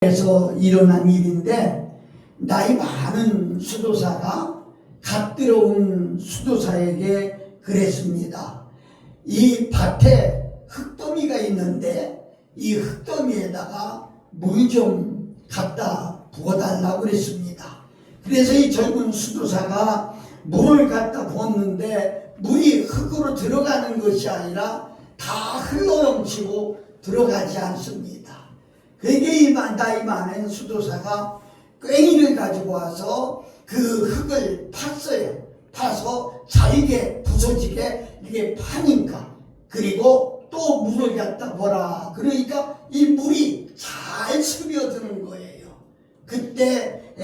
에서 일어난 일인데, 나이 많은 수도사가 갓 들어온 수도사에게 그랬습니다. 이 밭에 흙더미가 있는데 이 흙더미에다가 물 좀 갖다 부어달라고 그랬습니다. 그래서 이 젊은 수도사가 물을 갖다 부었는데 물이 흙으로 들어가는 것이 아니라 다 흘러넘치고 들어가지 않습니다. 그게 이 나이 많은 수도사가 괭이를 가지고 와서 그 흙을 팠어요. 파서 잘게 부서지게 이게 파니까, 그리고 또 물을 갖다 보라 그러니까 이 물이 잘 스며드는 거예요. 그때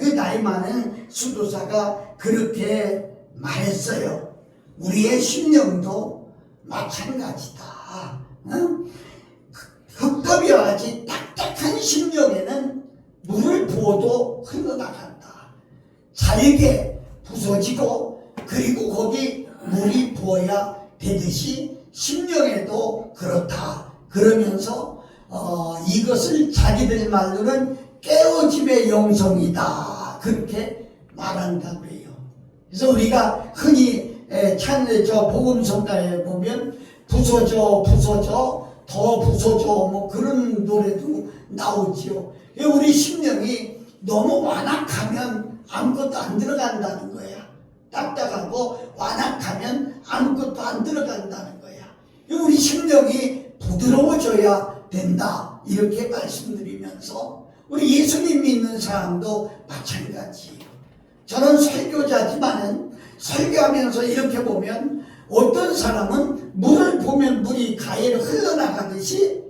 그 나이 많은 수도사가 그렇게 말했어요. 우리의 심령도 마찬가지다. 흙더미와 같이 딱딱한 심령에는 물을 부어도 흘러나간다. 잘게 부서지고 그리고 거기 물이 부어야 되듯이 심령에도 그렇다. 그러면서 이것을 자기들 말로는 깨어짐의 영성이다. 그렇게 말한다고 해요. 그래서 우리가 흔히 복음성가에 보면 부서져 더 부서져 뭐 그런 노래도 나오지요. 우리 심령이 너무 완악하면 아무것도 안 들어간다는 거야. 딱딱하고 완악하면 아무것도 안 들어간다는 거야. 우리 심령이 부드러워져야 된다. 이렇게 말씀드리면서 우리 예수님 믿는 사람도 마찬가지예요. 저는 설교자지만은 설교하면서 이렇게 보면 어떤 사람은 물을 보면 물이 가해로 흘러나가듯이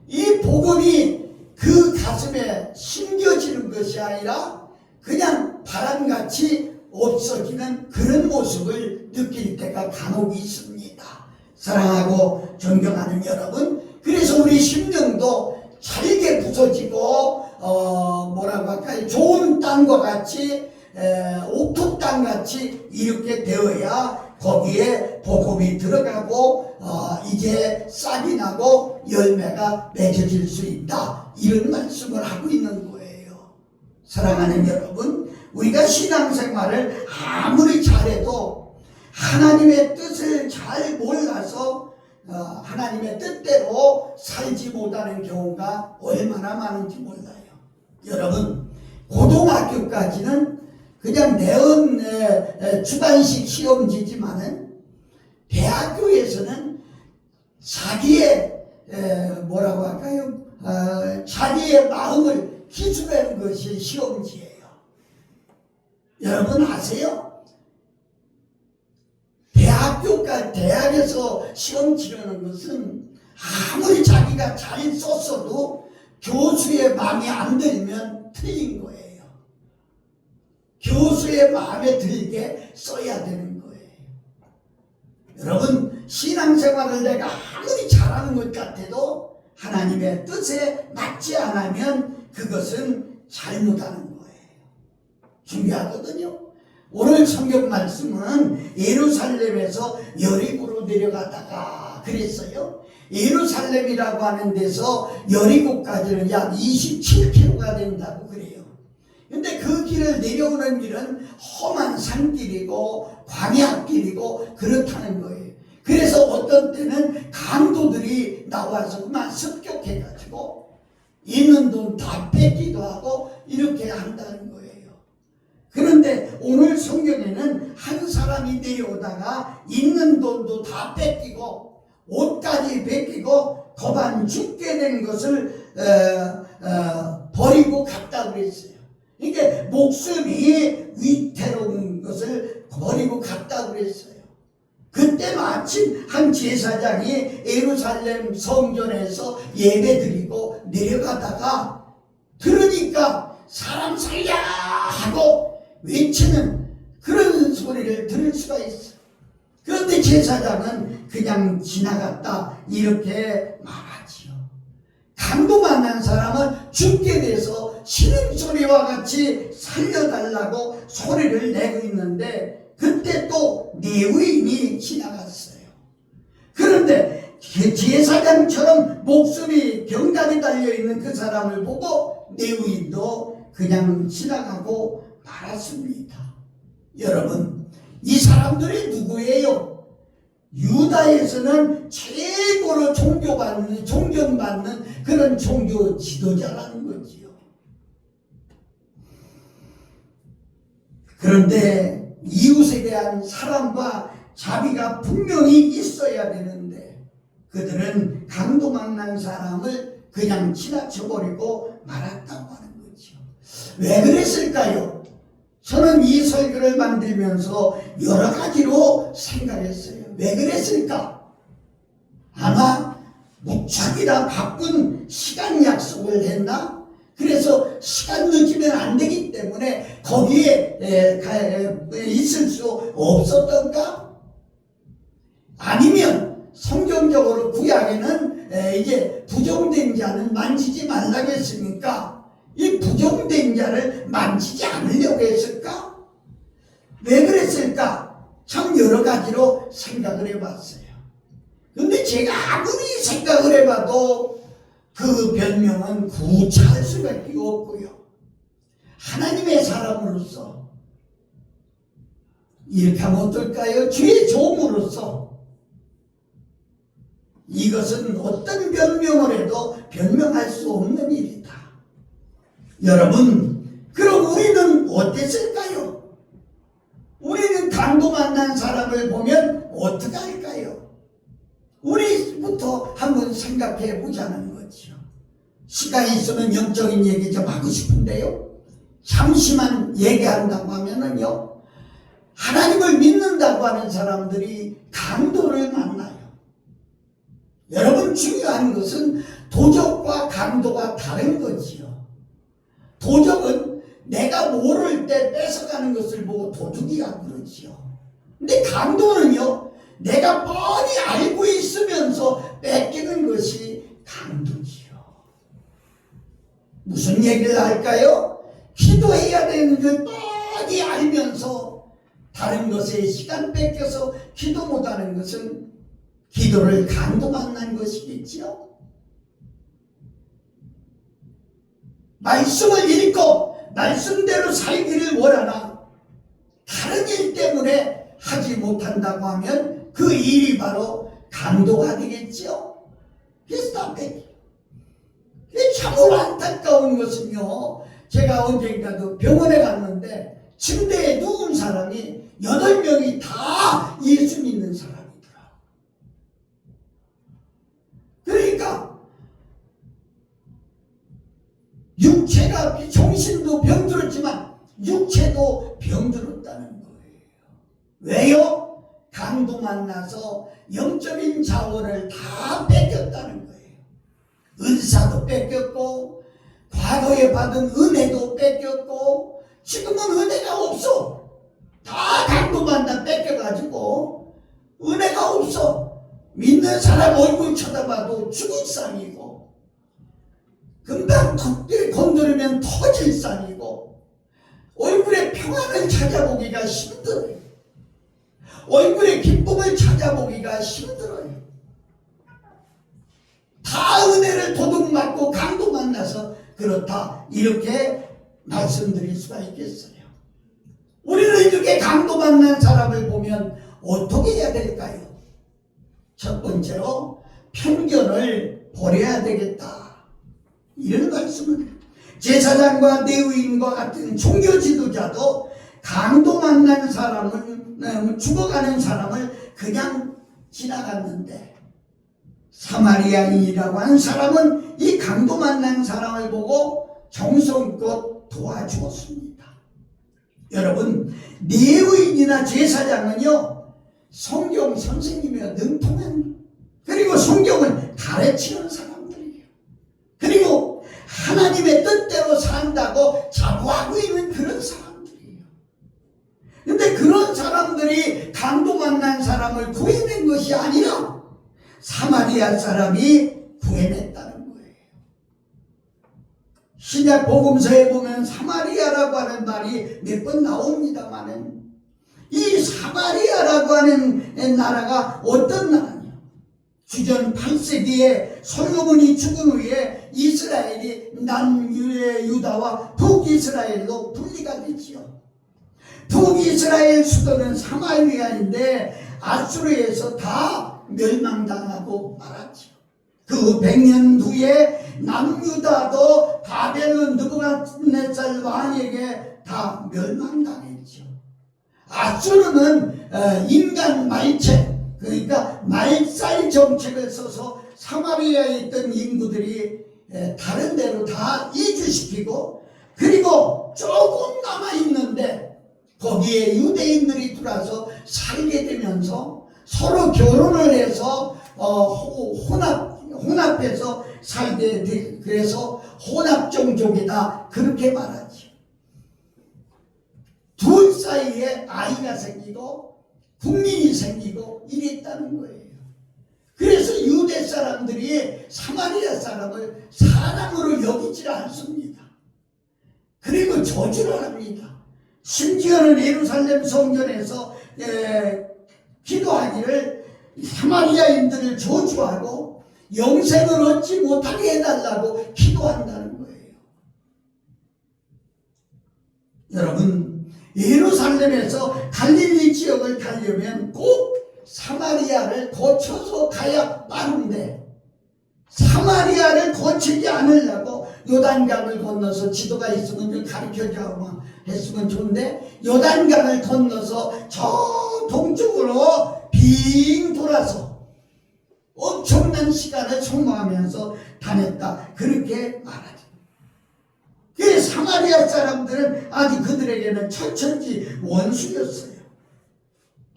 이 복음이 그 가슴에 심겨지는 것이 아니라 그냥 바람같이 없어지는 그런 모습을 느낄 때가 간혹 있습니다. 사랑하고 존경하는 여러분, 그래서 우리 심령도 잘게 부서지고 뭐라고 할까요? 좋은 땅과 같이 옥토 땅같이 이렇게 되어야 거기에 복음이 들어가고 이제 싹이 나고 열매가 맺어질 수 있다. 이런 말씀을 하고 있는 거예요. 사랑하는 여러분, 우리가 신앙생활을 아무리 잘해도 하나님의 뜻을 잘 몰라서 하나님의 뜻대로 살지 못하는 경우가 얼마나 많은지 몰라요. 여러분, 고등학교까지는 그냥 주관식 시험지지만은 대학교에서는 자기의 뭐라고 할까요? 자기의 마음을 기술하는 것이 시험지예요. 여러분 아세요? 대학에서 시험 치르는 것은 아무리 자기가 잘 썼어도 교수의 마음에 안 들면 틀린 거예요. 교수의 마음에 들게 써야 되는 거예요. 여러분, 신앙생활을 내가 아무리 잘하는 것 같아도 하나님의 뜻에 맞지 않으면 그것은 잘못하는 거예요. 중요하거든요. 오늘 성경 말씀은 예루살렘에서 여리고로 내려가다가 그랬어요. 예루살렘이라고 하는 데서 여리고까지는 약 27km가 된다고 그래요. 근데 그 길을 내려오는 길은 험한 산길이고 광야길이고 그렇다는 거예요. 그래서 어떤 때는 강도들이 나와서 그만 습격해가지고 있는 돈 다 뺏기도 하고 이렇게 한다는 거예요. 그런데 오늘 성경에는 한 사람이 내려오다가 있는 돈도 다 뺏기고 옷까지 뺏기고 거반 죽게 된 것을 버리고 갔다고 그랬어요. 그러니까 목숨이 위태로운 것을 버리고 갔다고 그랬어요. 그때 마침 한 제사장이 예루살렘 성전에서 예배드리고 내려가다가 들으니까 사람 살려 하고 외치는 그런 소리를 들을 수가 있어요. 그런데 제사장은 그냥 지나갔다 이렇게 말하지요. 강도 만난 사람은 죽게 돼서 신음소리와 같이 살려달라고 소리를 내고 있는데 그때 또 레위인이 지나갔어요. 그런데 제사장처럼 목숨이 경단에 달려있는 그 사람을 보고 레위인도 그냥 지나가고 말았습니다. 여러분, 이 사람들이 누구예요? 유다에서는 최고로 존경받는 그런 종교 지도자라는 거지요. 그런데 이웃에 대한 사랑과 자비가 분명히 있어야 되는데 그들은 강도망난 사람을 그냥 지나쳐버리고 말았다고 하는 거죠. 왜 그랬을까요? 저는 이 설교를 만들면서 여러 가지로 생각했어요. 왜 그랬을까? 아마 무척이나 바쁜 시간 약속을 했나? 그래서 시간 늦으면 안 되기 때문에 거기에 있을 수 없었던가? 아니면 성경적으로 구약에는 이제 부정된 자는 만지지 말라고 했으니까 이 부정된 자를 만지지 않으려고 했을까? 왜 그랬을까? 참 여러 가지로 생각을 해봤어요. 근데 제가 아무리 생각을 해봐도 그 변명은 구차할 수밖에 없고요. 하나님의 사람으로서 이렇게 하면 어떨까요? 주의 종으로서 이것은 어떤 변명을 해도 변명할 수 없는 일이다. 여러분, 그럼 우리는 어땠을까요? 우리는 강도 만난 사람을 보면 어떻게 할까요? 우리부터 한번 생각해 보자는 거죠. 시간이 있으면 영적인 얘기 좀 하고 싶은데요. 잠시만 얘기한다고 하면은요, 하나님을 믿는다고 하는 사람들이 강도를 만나요. 여러분, 중요한 것은 도적과 강도가 다른 거지요. 도적은 내가 모를 때 뺏어가는 것을 보고 도둑이라고 그러지요. 근데 강도는요, 내가 뻔히 알고 있으면서 뺏기는 것이 강도지요. 무슨 얘기를 할까요? 기도해야 되는 걸 뻔히 알면서 다른 것에 시간 뺏겨서 기도 못하는 것은 기도를 강도 만난 것이겠지요. 말씀을 읽고 말씀대로 살기를 원하나 다른 일 때문에 하지 못한다고 하면 그 일이 바로 강도가 되겠지요. 그래서 참으로 안타까운 것은요, 제가 언젠가도 병원에 갔는데 침대에 누운 사람이 8명이 다 예수 믿는 사람이더라. 그러니까 육체가, 정신도 병들었지만 육체도 병들었다는 거예요. 왜요? 강도 만나서 영적인 자원을 다 뺏겼다는 거예요. 은사도 뺏겼고 과거에 받은 은혜도 뺏겼고 지금은 은혜가 없어. 다 강도 만나 뺏겨가지고 은혜가 없어. 믿는 사람 얼굴 쳐다봐도 죽을 상이고 금방 건드리면 터질 상이고 얼굴에 평안을 찾아보기가 힘들어요. 얼굴에 기쁨을 찾아보기가 힘들어요. 다 은혜를 도둑맞고 강도 만나서 그렇다, 이렇게 말씀드릴 수가 있겠어요. 우리는 이렇게 강도 만난 사람을 보면 어떻게 해야 될까요? 첫 번째로 편견을 버려야 되겠다, 이런 말씀을. 제사장과 레위인과 같은 종교 지도자도 강도 만난 사람을, 죽어가는 사람을 그냥 지나갔는데 사마리아인이라고 하는 사람은 이 강도 만난 사람을 보고 정성껏 도와주었습니다. 여러분, 레위인이나 제사장은요, 성경 선생님이며 능통한, 그리고 성경을 가르치는 사람들이에요. 그리고 하나님의 뜻대로 산다고 자부하고 있는 그런 사람들이에요. 근데 그런 사람들이 강도 만난 사람을 구해낸 것이 아니라 사마리아 사람이 구해냈다는 거예요. 신약 복음서에 보면 사마리아라고 하는 말이 몇 번 나옵니다만은 이 사마리아라고 하는 나라가 어떤 나라냐? 주전 8세기에 솔로몬이 죽은 후에 이스라엘이 남유다와 북이스라엘로 분리가 되지요. 북이스라엘 수도는 사마리아인데 아수르에서 다 멸망당하고 말았죠. 그 100년 후에 남유다도 바벨론 느부갓네살 왕에게 다 멸망당했죠. 아수르는 인간 말책, 그러니까 말살 정책을 써서 사마리아에 있던 인구들이 다른 데로 다 이주시키고, 그리고 조금 남아있는데 거기에 유대인들이 들어와서 살게 되면서 서로 결혼을 해서 혼합해서 살게 돼. 그래서 혼합종족이다 그렇게 말하지. 둘 사이에 아이가 생기고 국민이 생기고 이랬다는 거예요. 그래서 유대 사람들이 사마리아 사람을 사람으로 여기질 않습니다. 그리고 저주를 합니다. 심지어는 예루살렘 성전에서 기도하기를 사마리아인들을 저주하고 영생을 얻지 못하게 해달라고 기도한다는 거예요. 여러분, 예루살렘에서 갈릴리 지역을 가려면 꼭 사마리아를 거쳐서 가야 빠른데, 사마리아를 거치지 않으려고 요단강을 건너서, 지도가 있으면 좀 가르쳐주고 했으면 좋은데, 요단강을 건너서 저 동쪽으로 빙 돌아서 엄청난 시간을 소모하면서 다녔다 그렇게 말하죠. 그 사마리아 사람들은 아주 그들에게는 철천지 원수였어요.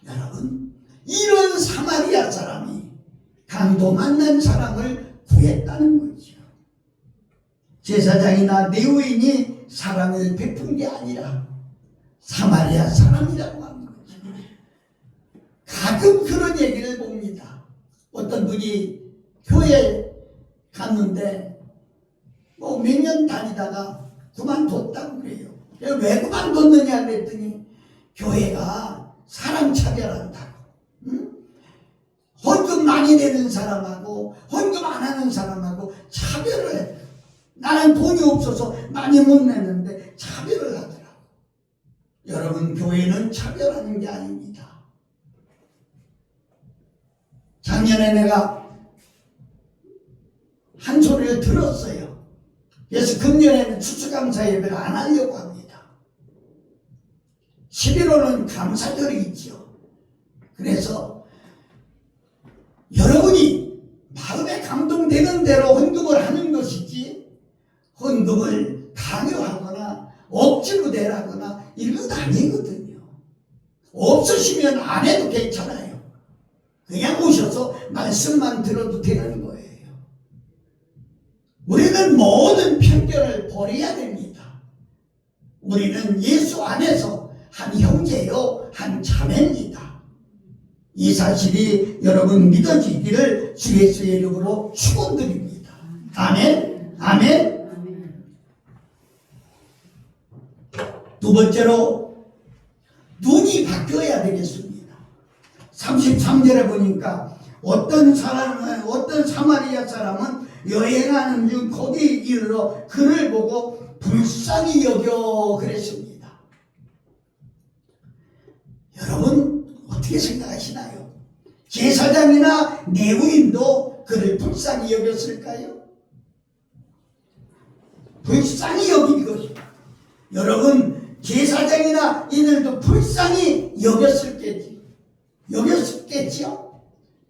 여러분, 이런 사마리아 사람이 강도 만난 사람을 구했다는 거죠. 제사장이나 레위인이 사랑을 베푼 게 아니라 사마리아 사람이라고 하는 거죠. 가끔 그런 얘기를 봅니다. 어떤 분이 교회 갔는데 뭐 몇 년 다니다가 그만뒀다고 그래요. 왜 그만뒀느냐 그랬더니 교회가 사람 차별한다고. 응? 헌금 많이 내는 사람하고 헌금 안 하는 사람하고 차별을 해. 나는 돈이 없어서 많이 못 내는데 차별을 하더라고. 여러분, 교회는 차별하는 게 아닙니다. 작년에 내가 한 소리를 들었어요. 그래서 금년에는 추수감사 예배를 안 하려고 합니다. 11월은 감사절이 있죠. 그래서 여러분이 마음에 감동되는 대로 헌금을 하는 것이지, 헌금을 강요하거나 억지로 내라거나 이런 건 아니거든요. 없으시면 안 해도 괜찮아요. 그냥 오셔서 말씀만 들어도 되는 거예요. 우리는 모든 편견을 버려야 됩니다. 우리는 예수 안에서 한 형제요, 한 자매입니다. 이 사실이 여러분 믿어지기를 주 예수의 이름으로 축원드립니다. 아멘, 아멘. 두 번째로 눈이 바뀌어야 되겠습니다. 33절에 보니까 어떤 사마리아 사람은 여행하는 중 거기 이르러 그를 보고 불쌍히 여겨 그랬습니다. 여러분, 어떻게 생각하시나요? 제사장이나 레위인도 그를 불쌍히 여겼을까요? 불쌍히 여긴 것입니다. 여러분, 제사장이나 이들도 불쌍히 여겼겠지요?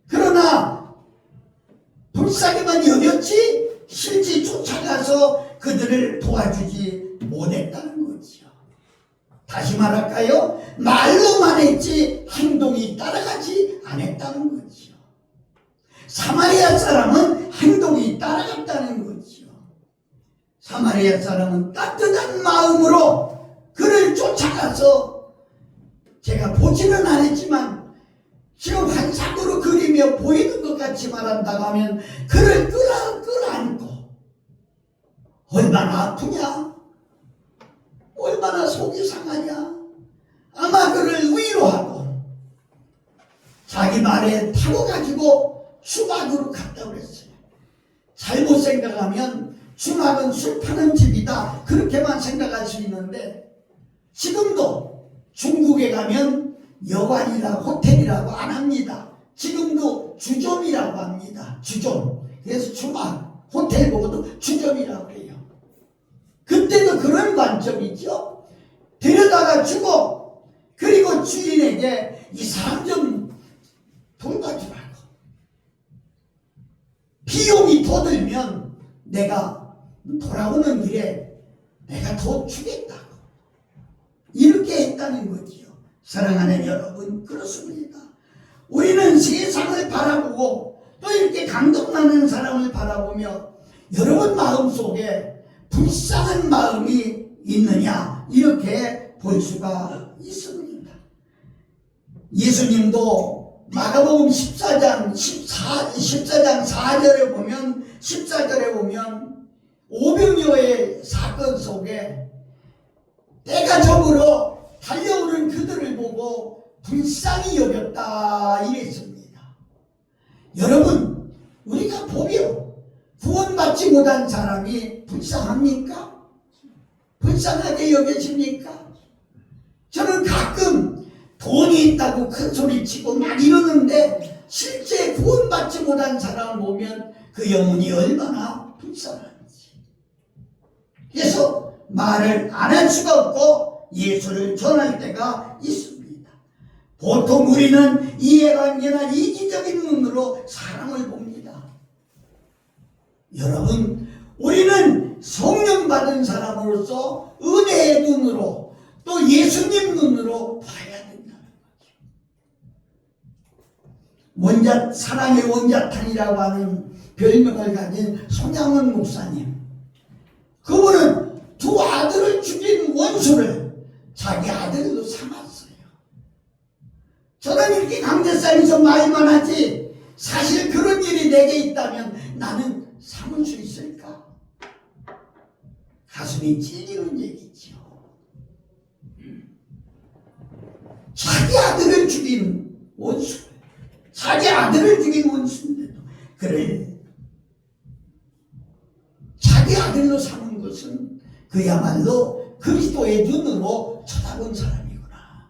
그러나 불쌍히만 여겼지 실제 쫓아가서 그들을 도와주지 못했다는 거죠. 다시 말할까요? 말로만 했지 행동이 따라가지 않았다는 거죠. 사마리아 사람은 행동이 따라갔다는 거죠. 사마리아 사람은 따뜻한 마음으로 그를 쫓아가서, 제가 보지는 않았지만 지금 환상으로 그리며 보이는 것 같이 말한다고 하면 그를 끌어안고, 얼마나 아프냐, 얼마나 속이 상하냐, 아마 그를 위로하고 자기 말에 타고 가지고 주막으로 갔다고 그랬어요. 잘못 생각하면 주막은 술 파는 집이다 그렇게만 생각할 수 있는데, 지금도 중국에 가면 여관이라고 호텔이라고 안 합니다. 지금도 주점이라고 합니다. 주점. 그래서 주막, 호텔 보고도 주점이라고 해요. 그때도 그런 관점이죠. 데려다가 주고, 그리고 주인에게 이 사람 좀 돌봐주라고. 비용이 더 들면 내가 돌아오는 길에 내가 더 주겠다고. 이렇게 했다는 거지요. 사랑하는 여러분, 그렇습니다. 우리는 세상을 바라보고 또 이렇게 감동나는 사람을 바라보며 여러분 마음속에 불쌍한 마음이 있느냐 이렇게 볼 수가 있습니다. 예수님도 마가복음 14장 4절에 보면 14절에 보면 오병이어의 사건 속에 때가 저물어 달려오는 그들을 보고 불쌍히 여겼다 이랬습니다. 여러분, 우리가 보며 구원받지 못한 사람이 불쌍합니까? 불쌍하게 여겨집니까? 저는 가끔 돈이 있다고 큰 소리치고 막 이러는데 실제 구원받지 못한 사람을 보면 그 영혼이 얼마나 불쌍한지. 그래서 말을 안 할 수가 없고 예수를 전할 때가 있습니다. 보통 우리는 이해관계나 이기적인 눈으로 사람을 봅니다. 여러분, 우리는 성령 받은 사람으로서 은혜의 눈으로 또 예수님 눈으로 봐야 된다는 거죠. 사랑의 원자탄이라고 하는 별명을 가진 손양원 목사님, 그분은 두 아들을 죽인 원수를 자기 아들로 삼았어요. 저는 이렇게 강대상에서 말만 하지 사실 그런 일이 내게 있다면 나는 삼을 수 있을까? 가슴이 찔리는 얘기죠. 자기 아들을 죽인 원수, 자기 아들을 죽인 원수인데도 그래, 자기 아들로 삼은 것은 그야말로 그리스도의 눈으로 쳐다본 사람이구나,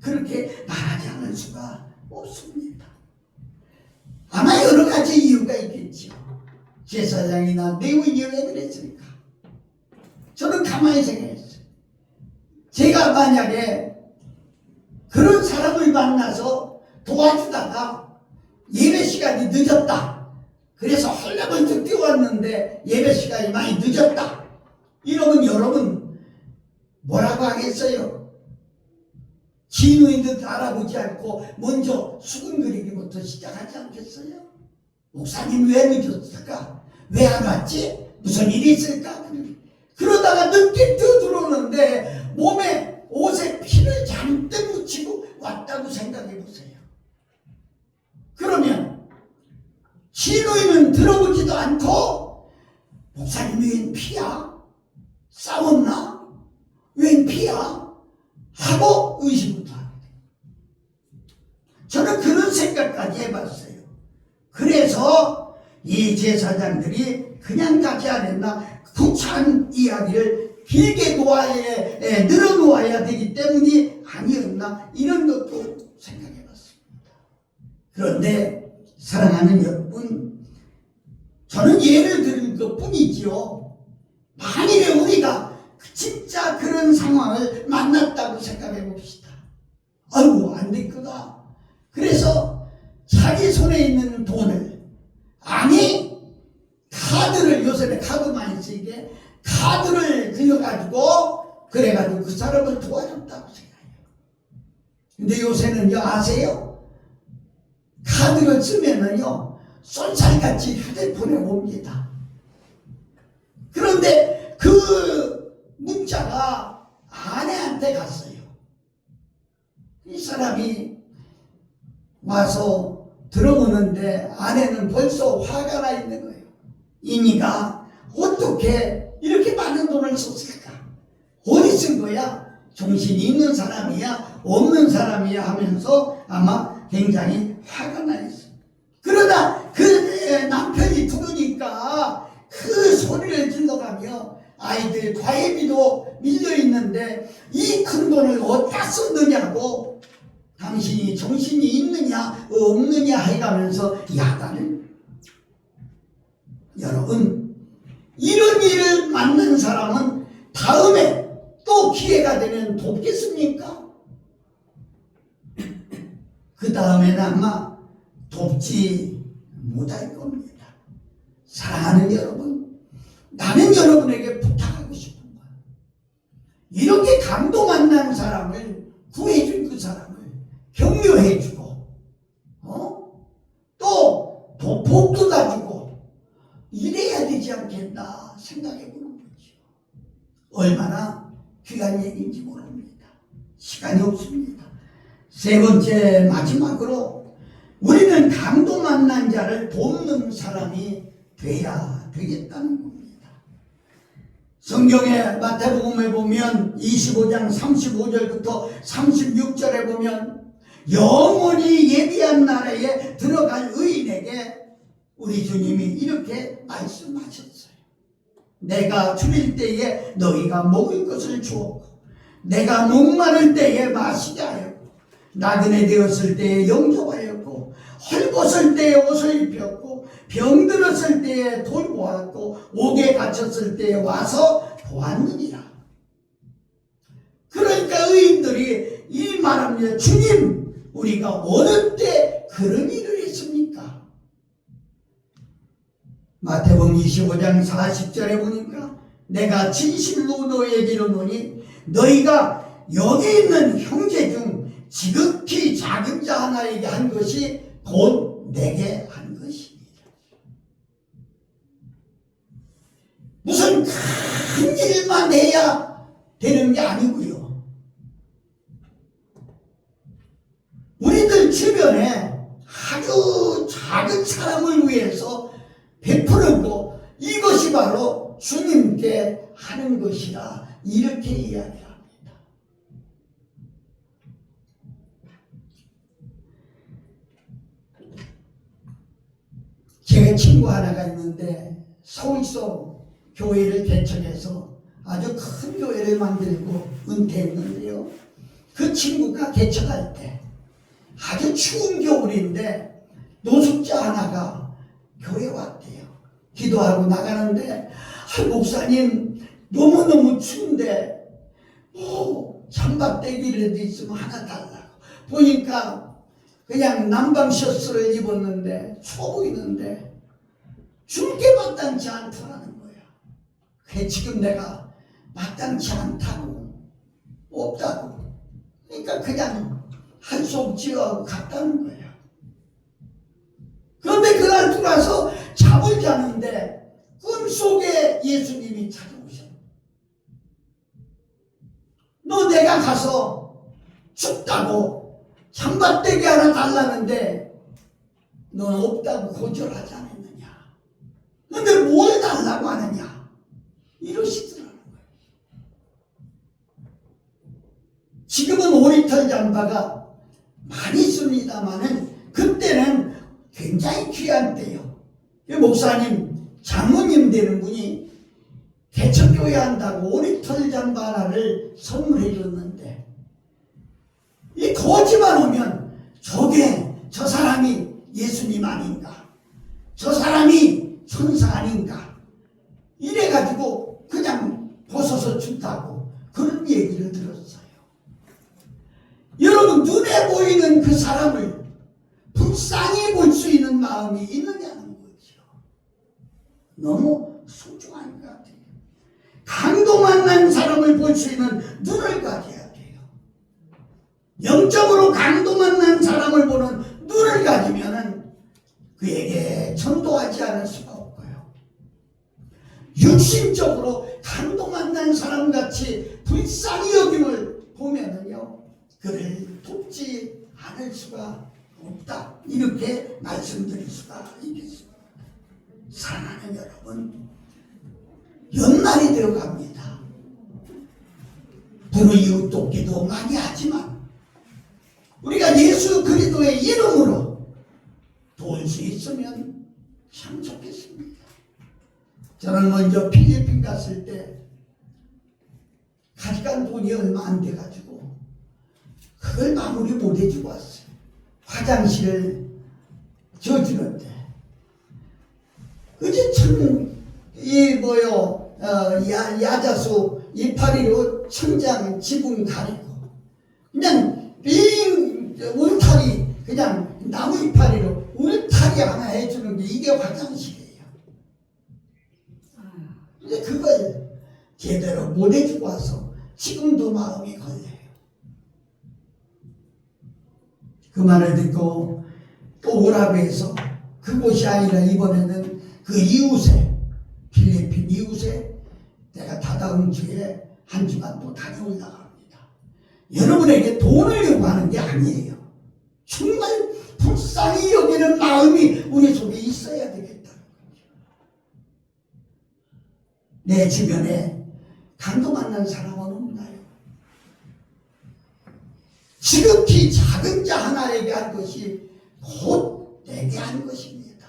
그렇게 말하지 않을 수가 없습니다. 아마 여러 가지 이유가 있겠죠. 제사장이나 레위인이 왜 그랬을까? 저는 가만히 생각했어요. 제가 만약에 그런 사람을 만나서 도와주다가 예배 시간이 늦었다, 그래서 헐레벌떡 뛰어왔는데 예배 시간이 많이 늦었다, 이러면 여러분 뭐라고 하겠어요? 진의도 알아보지 않고 먼저 수근거리기부터 시작하지 않겠어요? 목사님 왜 늦었을까? 왜 안 왔지? 무슨 일이 있을까? 그러다가 늦게 들어오는데 몸에 옷에 피를 잔뜩 묻히고 왔다고 생각해 보세요. 그러면 진의는 들어보지도 않고 목사님 웬 피야? 싸웠나? 웬 피야? 하고 의심부터 하게 돼요. 저는 그런 생각까지 해봤어요. 그래서 이 제사장들이 그냥 가지 않았나, 구차한 이야기를 길게 늘어놓아야 되기 때문이 아니었나, 이런 것도 생각해봤습니다. 그런데 사랑하는 여러분, 저는 예를 들은 것 뿐이지요. 만일에 우리가 진짜 그런 상황을 만났다고 생각해 봅시다. 아이고, 안 됐구나. 그래서 자기 손에 있는 돈을, 아니 카드를, 요새는 카드 많이 쓰이게 카드를 들여가지고 그래가지고 그 사람을 도와줬다고 생각해요. 근데 요새는요, 아세요? 카드를 쓰면은요 쏜살같이 휴대폰에 옵니다. 그런데 그 문자가 아내한테 갔어요. 이 사람이 와서 들어오는데 아내는 벌써 화가 나 있는 거예요. 이니가 어떻게 이렇게 많은 돈을 썼을까? 어디 쓴 거야? 정신이 있는 사람이야? 없는 사람이야? 하면서 아마 굉장히 화가 나 있어요. 그러다 그 없고 밀려있는데 이 큰 돈을 어디다 썼느냐고 당신이 정신이 있느냐 없느냐 해가면서 야단을. 여러분, 이런 일을 만난 사람은 다음에 또 기회가 되면 돕겠습니까? 그 다음에는 아마 돕지 못할 겁니다. 사랑하는 여러분, 나는 여러분에게 부탁하고 싶은 거예요. 이렇게 강도 만난 사람을 구해준 그 사람을 격려해주고 또 복도 다 주고 이래야 되지 않겠나 생각해보는 거죠. 얼마나 귀한 얘기인지 모릅니다. 시간이 없습니다. 세 번째, 마지막으로 우리는 강도 만난 자를 돕는 사람이 돼야 되겠다는 겁니다. 성경의 마태복음에 보면 25장 35절부터 36절에 보면 영원히 예비한 나라에 들어갈 의인에게 우리 주님이 이렇게 말씀하셨어요. 내가 줄일 때에 너희가 먹을 것을 주었고 내가 목마를 때에 마시게 하였고 나그네 되었을 때에 영접하였고 헐벗을 때에 옷을 입혔고 병들었을 때에 돌보았고 옥에 갇혔을 때에 와서 보았느니라. 그러니까 의인들이 이 말합니다. 주님, 우리가 어느 때 그런 일을 했습니까? 마태복음 25장 40절에 보니까 내가 진실로 너희에게 이르노니 너희가 여기 있는 형제 중 지극히 작은 자 하나에게 한 것이 곧 내게 한 것입니다. 무슨 큰 일만 해야 되는 게 아니고요. 우리들 주변에 아주 작은 사람을 위해서 베푸는 이것이 바로 주님께 하는 것이라 이렇게 이야기합니다. 제 친구 하나가 있는데 서울서 교회를 개척해서 아주 큰 교회를 만들고 은퇴했는데요. 그 친구가 개척할 때 아주 추운 겨울인데 노숙자 하나가 교회에 왔대요. 기도하고 나가는데 목사님 너무너무 추운데 잠바떼기라도 있으면 하나 달라고. 보니까 그냥 남방 셔츠를 입었는데 추워 보이는데 줄 게 마땅치 않더라는 거야. 그래 지금 내가 마땅치 않다고 없다고 그러니까 그냥 한숨 지어하고 갔다는 거야. 그런데 그날 들어와서 잠을 자는데 꿈속에 예수님이 찾아오셔. 너 내가 가서 춥다고 잠바떼기 하나 달라는데 너는 없다고 거절하지 않았느냐. 근데 뭘 달라고 하느냐 이러시더라는 거예요. 지금은 오리털 잠바가 많이 씁니다마는 그때는 굉장히 귀한 때요. 목사님 장모님 되는 분이 개척교회 한다고 오리털 잠바 하나를 선물해 줬는데 이 거지만 오면 저 사람이 예수님 아닌가, 저 사람이 천사 아닌가 이래가지고 그냥 벗어서 준다고 그런 얘기를 들었어요. 여러분 눈에 보이는 그 사람을 불쌍히 볼 수 있는 마음이 있느냐는 거죠. 너무 소중한 것 같아요. 강도 만난 사람을 볼 수 있는 눈을 가져야 돼요. 영적으로 강도 만난 사람을 보는 눈을 가지면은 그에게 전도하지 않을 수가 없고요. 육신적으로 강도 만난 사람같이 불쌍히 여김을 보면은요, 그를 돕지 않을 수가 없다. 이렇게 말씀드릴 수가 있겠습니다. 사랑하는 여러분, 연말이 되어갑니다. 부르 이웃 돕기도 많이 하지만 우리가 예수 그리스도의 이름으로 도울 수 있으면 참 좋겠습니다. 저는 먼저 필리핀 갔을 때 가져간 돈이 얼마 안 돼가지고 그걸 마무리 못 해주고 왔어요. 화장실을 져주는데 그게 야자수 이파리로 천장 지붕 가리고 그냥 빙 울타리 그냥 나무 이파리로 울타리 하나 해주는 게 이게 화장실이에요. 근데 그걸 제대로 못 해주고 와서 지금도 마음이 걸려요. 그 말을 듣고 또 오라고 해서 그곳이 아니라 이번에는 그 이웃에 필리핀 이웃에 내가 다다음 주에 한 주간 또 다녀오려고 합니다. 여러분에게 돈을 요구하는 게 아니에요. 정말 불쌍히 여기는 마음이 우리 속에 있어야 되겠다는 거죠. 내 주변에 강도 만난 사람은 없나요? 지극히 작은 자 하나에게 한 것이 곧 내게 한 것입니다.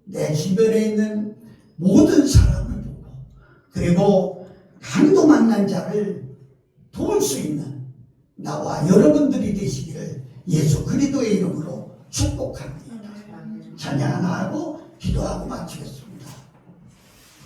내 주변에 있는 모든 사람을 보고 그리고 강도 만난 자를 도울 수 있는 나와 여러분들이 되시기를 예수 그리스도의 이름으로 축복합니다. 찬양 하나 하고 기도하고 마치겠습니다.